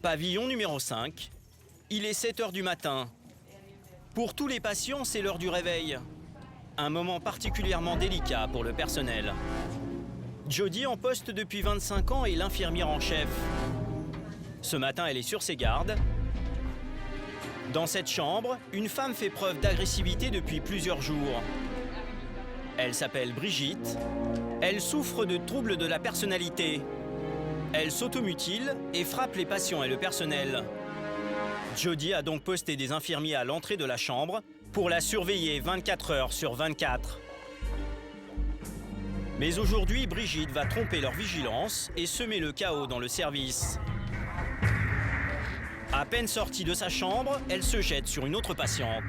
Pavillon numéro 5. Il est 7 h du matin. Pour tous les patients, c'est l'heure du réveil. Un moment particulièrement délicat pour le personnel. Jody, en poste depuis 25 ans, est l'infirmière en chef. Ce matin, elle est sur ses gardes. Dans cette chambre, une femme fait preuve d'agressivité depuis plusieurs jours. Elle s'appelle Brigitte. Elle souffre de troubles de la personnalité. Elle s'automutile et frappe les patients et le personnel. Jody a donc posté des infirmiers à l'entrée de la chambre pour la surveiller 24 heures sur 24. Mais aujourd'hui, Brigitte va tromper leur vigilance et semer le chaos dans le service. À peine sortie de sa chambre, elle se jette sur une autre patiente.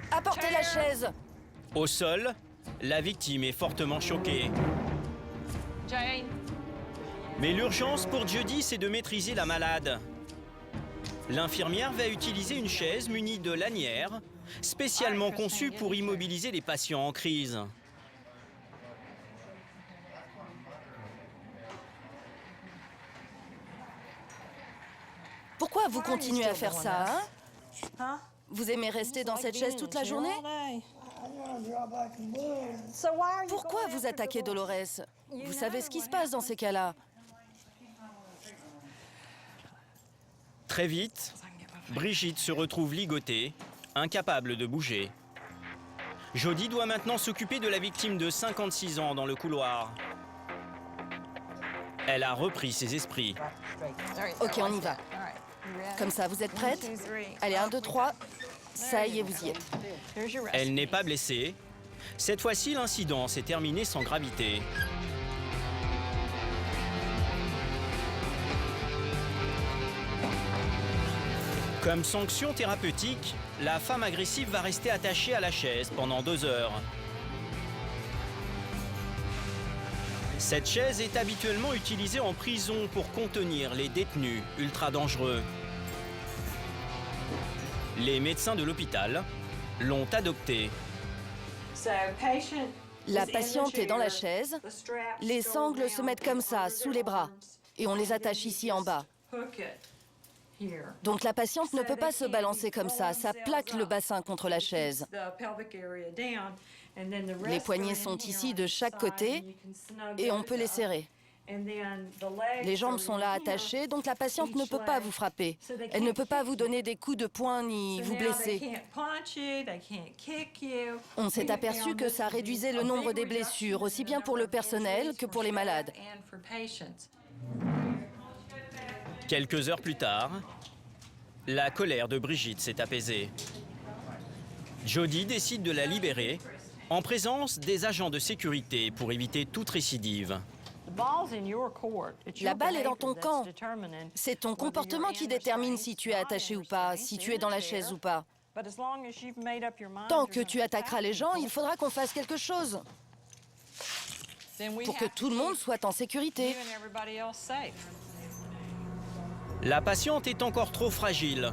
Apportez la chaise. Au sol, la victime est fortement choquée. Mais l'urgence pour Jody, c'est de maîtriser la malade. L'infirmière va utiliser une chaise munie de lanières, spécialement conçue pour immobiliser les patients en crise. Pourquoi vous continuez à faire ça, hein? Vous aimez rester dans cette chaise toute la journée? Pourquoi vous attaquez Dolores? Vous savez ce qui se passe dans ces cas-là. Très vite, Brigitte se retrouve ligotée, incapable de bouger. Jody doit maintenant s'occuper de la victime de 56 ans dans le couloir. Elle a repris ses esprits. Ok, on y va. Comme ça, vous êtes prête? Allez, 1, 2, 3. Ça y est, vous y êtes. Elle n'est pas blessée. Cette fois-ci, l'incident s'est terminé sans gravité. Comme sanction thérapeutique, la femme agressive va rester attachée à la chaise pendant 2 heures. Cette chaise est habituellement utilisée en prison pour contenir les détenus ultra dangereux. Les médecins de l'hôpital l'ont adoptée. La patiente est dans la chaise. Les sangles se mettent comme ça, sous les bras. Et on les attache ici en bas. Donc la patiente ne peut pas se balancer comme ça plaque le bassin contre la chaise. Les poignets sont ici de chaque côté et on peut les serrer. Les jambes sont là attachées, donc la patiente ne peut pas vous frapper. Elle ne peut pas vous donner des coups de poing ni vous blesser. On s'est aperçu que ça réduisait le nombre des blessures, aussi bien pour le personnel que pour les malades. Quelques heures plus tard, la colère de Brigitte s'est apaisée. Jody décide de la libérer en présence des agents de sécurité pour éviter toute récidive. La balle est dans ton camp. C'est ton comportement qui détermine si tu es attaché ou pas, si tu es dans la chaise ou pas. Tant que tu attaqueras les gens, il faudra qu'on fasse quelque chose pour que tout le monde soit en sécurité. La patiente est encore trop fragile.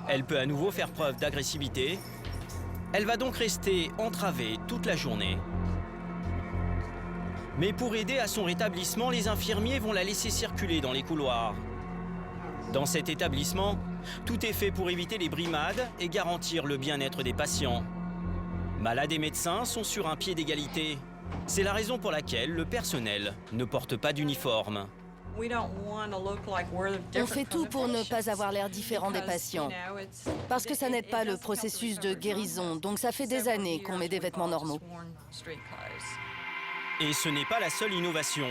Elle peut à nouveau faire preuve d'agressivité. Elle va donc rester entravée toute la journée. Mais pour aider à son rétablissement, les infirmiers vont la laisser circuler dans les couloirs. Dans cet établissement, tout est fait pour éviter les brimades et garantir le bien-être des patients. Malades et médecins sont sur un pied d'égalité. C'est la raison pour laquelle le personnel ne porte pas d'uniforme. On fait tout pour ne pas avoir l'air différent des patients. Parce que ça n'aide pas le processus de guérison, donc ça fait des années qu'on met des vêtements normaux. Et ce n'est pas la seule innovation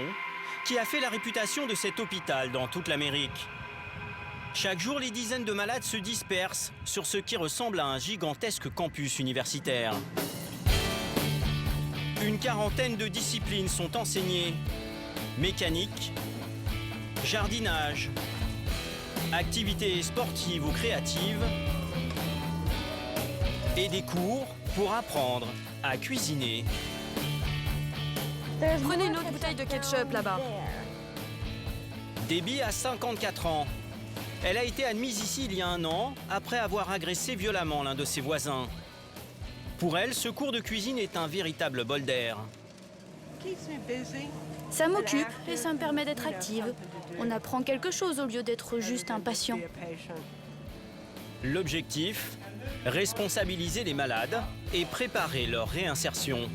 qui a fait la réputation de cet hôpital dans toute l'Amérique. Chaque jour, les dizaines de malades se dispersent sur ce qui ressemble à un gigantesque campus universitaire. Une quarantaine de disciplines sont enseignées. Mécanique, jardinage, activités sportives ou créatives et des cours pour apprendre à cuisiner. Prenez une autre bouteille de ketchup là-bas. Debbie a 54 ans. Elle a été admise ici il y a 1 an après avoir agressé violemment l'un de ses voisins. Pour elle, ce cours de cuisine est un véritable bol d'air. Ça m'occupe et ça me permet d'être active. On apprend quelque chose au lieu d'être juste un patient. L'objectif, responsabiliser les malades et préparer leur réinsertion.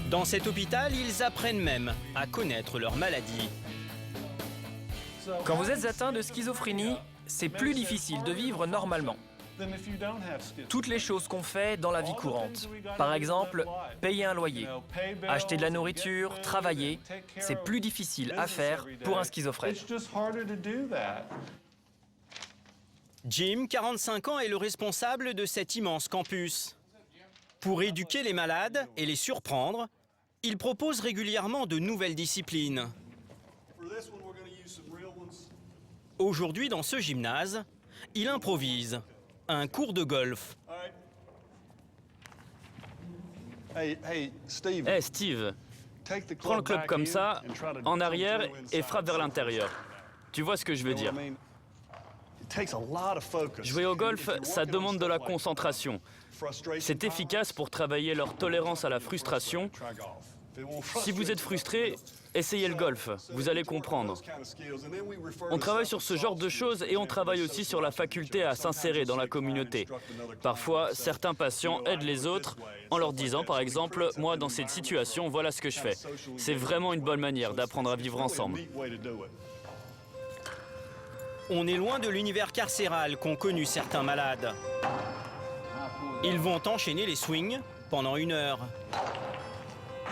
Dans cet hôpital, ils apprennent même à connaître leur maladie. Quand vous êtes atteint de schizophrénie, c'est plus difficile de vivre normalement. Toutes les choses qu'on fait dans la vie courante. Par exemple, payer un loyer, acheter de la nourriture, travailler, c'est plus difficile à faire pour un schizophrène. Jim, 45 ans, est le responsable de cet immense campus. Pour éduquer les malades et les surprendre, il propose régulièrement de nouvelles disciplines. Aujourd'hui, dans ce gymnase, il improvise un cours de golf. Hey Steve, Prends le club comme ça, en arrière et frappe vers l'intérieur. Tu vois ce que je veux dire. Jouer au golf, ça demande de la concentration. C'est efficace pour travailler leur tolérance à la frustration. Si vous êtes frustré, essayez le golf, vous allez comprendre. On travaille sur ce genre de choses et on travaille aussi sur la faculté à s'insérer dans la communauté. Parfois, certains patients aident les autres en leur disant, par exemple, « Moi, dans cette situation, voilà ce que je fais ». C'est vraiment une bonne manière d'apprendre à vivre ensemble. On est loin de l'univers carcéral qu'ont connu certains malades. Ils vont enchaîner les swings pendant 1 heure.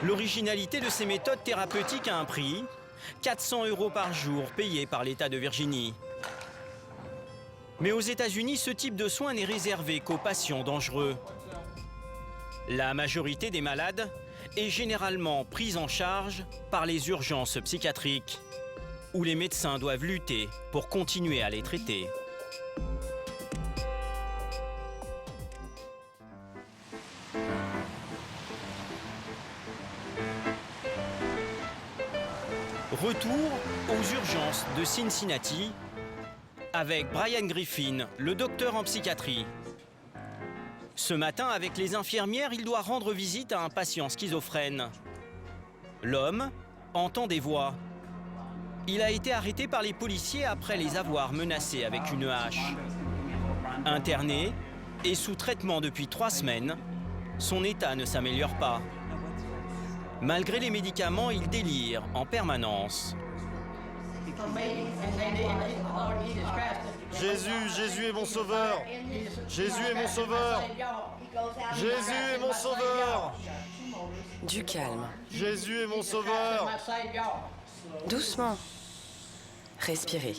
L'originalité de ces méthodes thérapeutiques a un prix, 400 € par jour payés par l'État de Virginie. Mais aux États-Unis, ce type de soins n'est réservé qu'aux patients dangereux. La majorité des malades est généralement prise en charge par les urgences psychiatriques, où les médecins doivent lutter pour continuer à les traiter. Retour aux urgences de Cincinnati avec Brian Griffin, le docteur en psychiatrie. Ce matin, avec les infirmières, il doit rendre visite à un patient schizophrène. L'homme entend des voix. Il a été arrêté par les policiers après les avoir menacés avec une hache. Interné et sous traitement depuis 3 semaines, son état ne s'améliore pas. Malgré les médicaments, il délire en permanence. Jésus est mon sauveur. Jésus est mon sauveur. Jésus est mon sauveur. Du calme. Jésus est mon sauveur. Doucement. Respirez.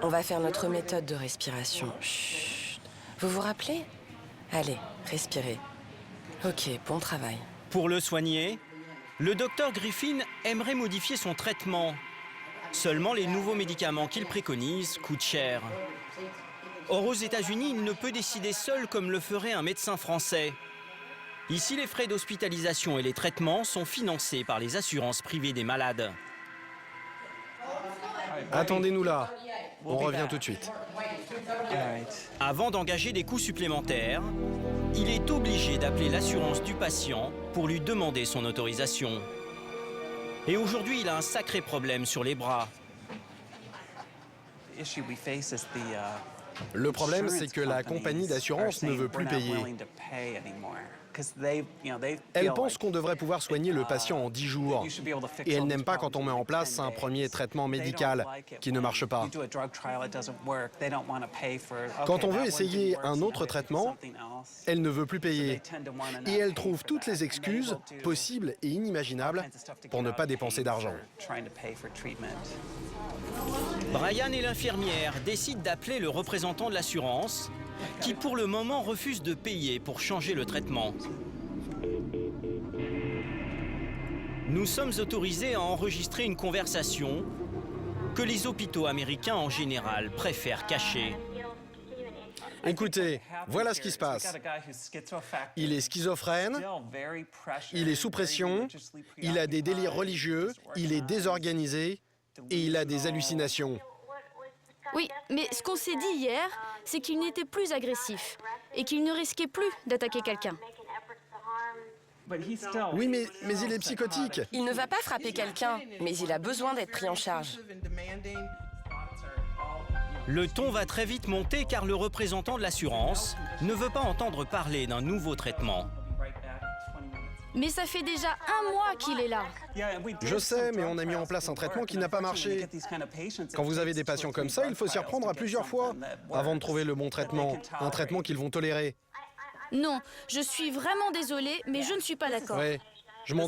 On va faire notre méthode de respiration. Chut. Vous vous rappelez? Allez, respirez. Ok, bon travail. Pour le soigner, le docteur Griffin aimerait modifier son traitement. Seulement, les nouveaux médicaments qu'il préconise coûtent cher. Or, aux États-Unis, il ne peut décider seul comme le ferait un médecin français. Ici, les frais d'hospitalisation et les traitements sont financés par les assurances privées des malades. Attendez-nous là. On revient tout de suite. Avant d'engager des coûts supplémentaires, il est obligé d'appeler l'assurance du patient pour lui demander son autorisation. Et aujourd'hui, il a un sacré problème sur les bras. Le problème, c'est que la compagnie d'assurance ne veut plus payer. Elle pense qu'on devrait pouvoir soigner le patient en 10 jours. Et elle n'aime pas quand on met en place un premier traitement médical qui ne marche pas. Quand on veut essayer un autre traitement, elle ne veut plus payer. Et elle trouve toutes les excuses possibles et inimaginables pour ne pas dépenser d'argent. Brian et l'infirmière décident d'appeler le représentant de l'assurance, qui pour le moment refuse de payer pour changer le traitement. Nous sommes autorisés à enregistrer une conversation que les hôpitaux américains en général préfèrent cacher. Écoutez, voilà ce qui se passe. Il est schizophrène, il est sous pression, il a des délires religieux, il est désorganisé et il a des hallucinations. Oui, mais ce qu'on s'est dit hier, c'est qu'il n'était plus agressif et qu'il ne risquait plus d'attaquer quelqu'un. Oui, mais il est psychotique. Il ne va pas frapper quelqu'un, mais il a besoin d'être pris en charge. Le ton va très vite monter car le représentant de l'assurance ne veut pas entendre parler d'un nouveau traitement. Mais ça fait déjà 1 mois qu'il est là. Je sais, mais on a mis en place un traitement qui n'a pas marché. Quand vous avez des patients comme ça, il faut s'y reprendre à plusieurs fois avant de trouver le bon traitement, un traitement qu'ils vont tolérer. Non, je suis vraiment désolée, mais je ne suis pas d'accord. Ouais, je m'en